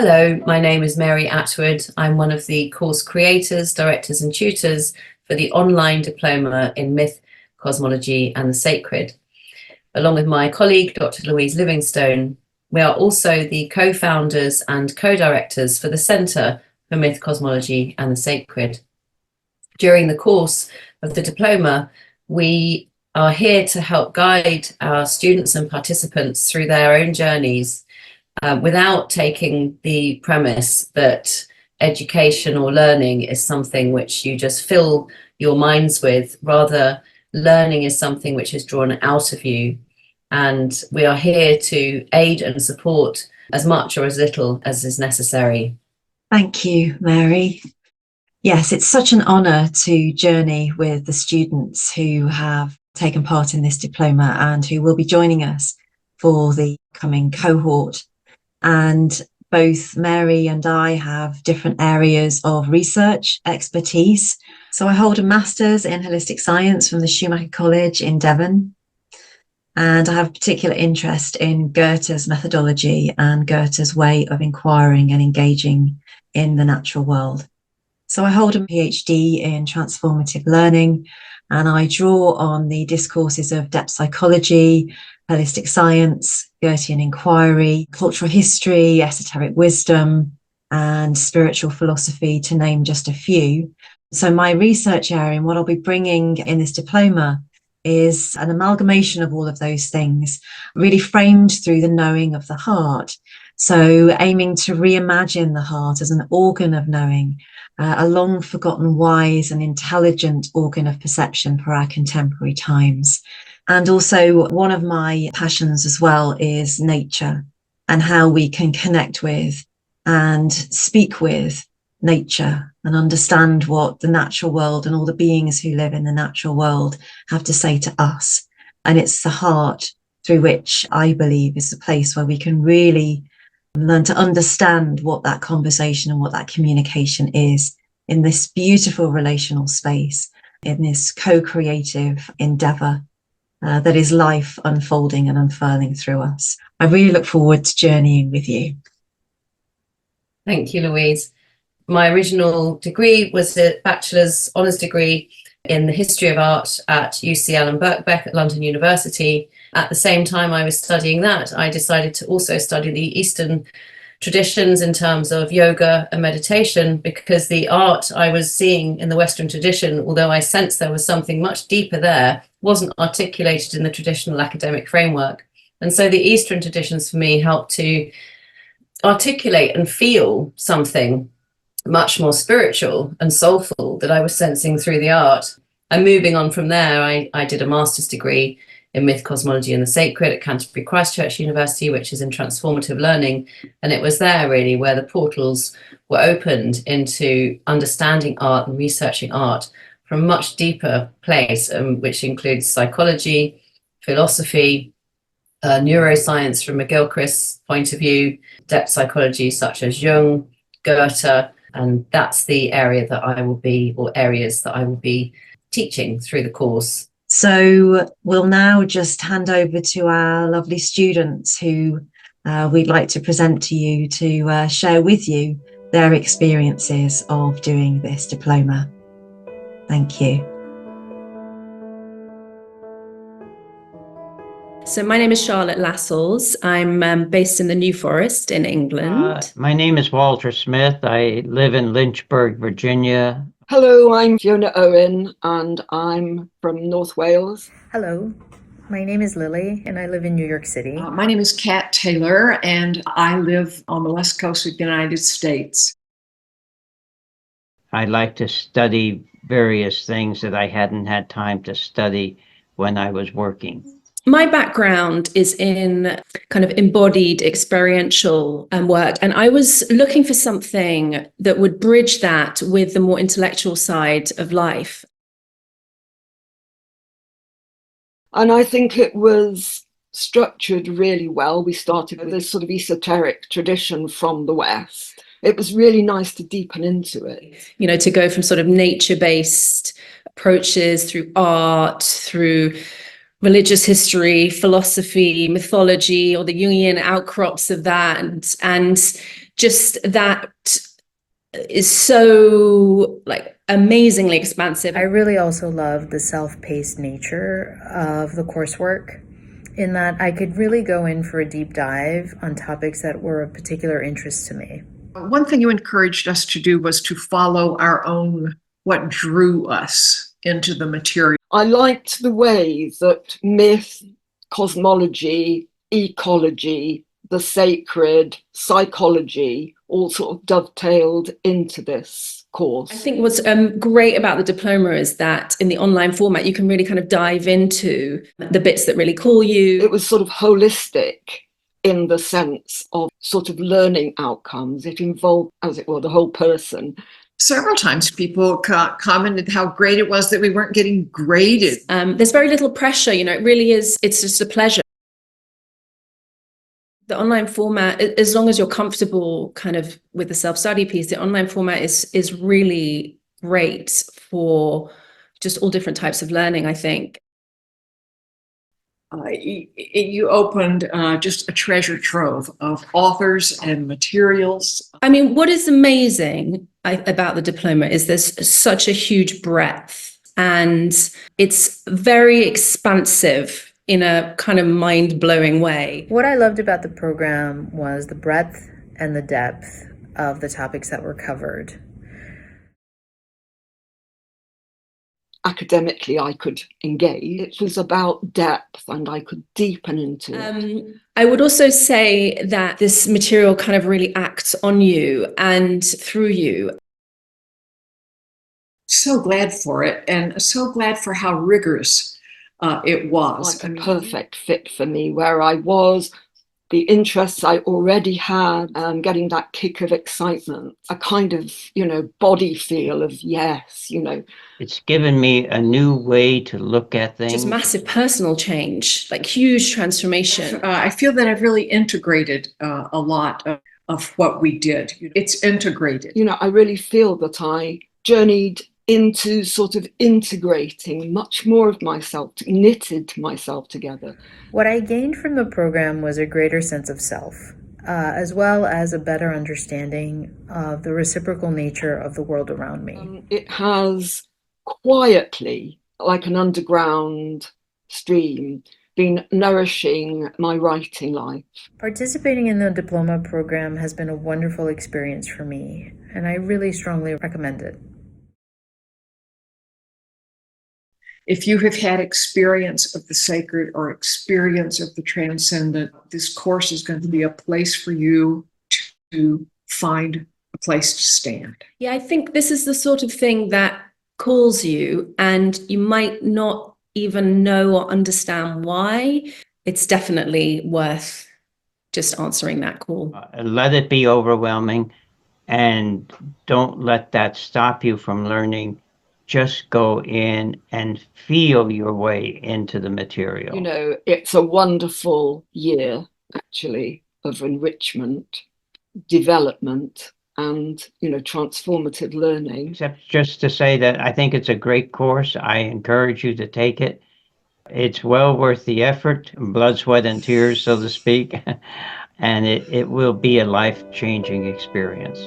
Hello, my name is Mary Atwood. I'm one of the course creators, directors and tutors for the online diploma in Myth, Cosmology and the Sacred. Along with my colleague, Dr. Louise Livingstone, we are also the co-founders and co-directors for the Centre for Myth, Cosmology and the Sacred. During the course of the diploma, we are here to help guide our students and participants through their own journeys without taking the premise that education or learning is something which you just fill your minds with. Rather, learning is something which is drawn out of you. And we are here to aid and support as much or as little as is necessary. Thank you, Mary. Yes, it's such an honour to journey with the students who have taken part in this diploma and who will be joining us for the coming cohort. And both Mary and I have different areas of research expertise. So I hold a master's in holistic science from the Schumacher College in Devon. And I have a particular interest in Goethe's methodology and Goethe's way of inquiring and engaging in the natural world. So I hold a PhD in transformative learning, and I draw on the discourses of depth psychology, holistic science, Goethean inquiry, cultural history, esoteric wisdom, and spiritual philosophy, to name just a few. So my research area and what I'll be bringing in this diploma is an amalgamation of all of those things, really framed through the knowing of the heart. So aiming to reimagine the heart as an organ of knowing, a long forgotten, wise and intelligent organ of perception for our contemporary times. And also one of my passions as well is nature and how we can connect with and speak with nature and understand what the natural world and all the beings who live in the natural world have to say to us. And it's the heart through which I believe is the place where we can really learn to understand what that conversation and what that communication is in this beautiful relational space, in this co-creative endeavour that is life unfolding and unfurling through us. I really look forward to journeying with you. Thank you, Louise. My original degree was a bachelor's honours degree in the history of art at UCL and Birkbeck at London University. At the same time I was studying that, I decided to also study the Eastern traditions in terms of yoga and meditation, because the art I was seeing in the Western tradition, although I sensed there was something much deeper there, wasn't articulated in the traditional academic framework. And so the Eastern traditions for me helped to articulate and feel something much more spiritual and soulful that I was sensing through the art. And moving on from there, I did a master's degree in Myth, Cosmology and the Sacred at Canterbury Christ Church University, which is in transformative learning. And it was there really where the portals were opened into understanding art and researching art from a much deeper place, which includes psychology, philosophy, neuroscience from McGilchrist's point of view, depth psychology such as Jung, Goethe, and that's the area that I will be, or areas that I will be teaching through the course. So we'll now just hand over to our lovely students who we'd like to present to you to share with you their experiences of doing this diploma. Thank you. So my name is Charlotte Lascelles. I'm based in the New Forest in England. My name is Walter Smith. I live in Lynchburg, Virginia. Hello, I'm Fiona Owen and I'm from North Wales. Hello, my name is Lily and I live in New York City. My name is Kat Taylor and I live on the west coast of the United States. I like to study various things that I hadn't had time to study when I was working. My background is in kind of embodied experiential work, and I was looking for something that would bridge that with the more intellectual side of life. And I think it was structured really well. We started with this sort of esoteric tradition from the West. It was really nice to deepen into it. You know, to go from sort of nature-based approaches through art, through religious history, philosophy, mythology, or the Jungian outcrops of that, and just that is so like amazingly expansive. I really also love the self-paced nature of the coursework, in that I could really go in for a deep dive on topics that were of particular interest to me. One thing you encouraged us to do was to follow our own, what drew us into the material. I liked the way that myth, cosmology, ecology, the sacred, psychology all sort of dovetailed into this course. I think what's great about the diploma is that in the online format, you can really kind of dive into the bits that really call you. It was sort of holistic in the sense of sort of learning outcomes. It involved, as it were, the whole person. Several times people commented how great it was that we weren't getting graded. There's very little pressure, you know, it really is, it's just a pleasure. The online format, as long as you're comfortable kind of with the self-study piece, the online format is really great for just all different types of learning, I think. You opened just a treasure trove of authors and materials. I mean, what is amazing about the diploma is there's such a huge breadth, and it's very expansive in a kind of mind-blowing way. What I loved about the program was the breadth and the depth of the topics that were covered. Academically, I could engage. It was about depth, and I could deepen into it. I would also say that this material kind of really acts on you and through you. So glad for it, and so glad for how rigorous it was. Like a perfect fit for me, where I was, the interests I already had, getting that kick of excitement, a kind of, you know, body feel of yes, you know. It's given me a new way to look at things. Just massive personal change, like huge transformation. I feel that I've really integrated a lot of what we did. It's integrated. You know, I really feel that I journeyed into sort of integrating much more of myself, knitted myself together. What I gained from the program was a greater sense of self, as well as a better understanding of the reciprocal nature of the world around me. It has quietly, like an underground stream, been nourishing my writing life. Participating in the diploma program has been a wonderful experience for me, and I really strongly recommend it. If you have had experience of the sacred or experience of the transcendent, this course is going to be a place for you to find a place to stand. Yeah, I think this is the sort of thing that calls you, and you might not even know or understand why. It's definitely worth just answering that call. Let it be overwhelming, and don't let that stop you from learning. Just go in and feel your way into the material. You know, it's a wonderful year, actually, of enrichment, development, and, you know, transformative learning. Except just to say that I think it's a great course. I encourage you to take it. It's well worth the effort, blood, sweat, and tears, so to speak. And it will be a life-changing experience.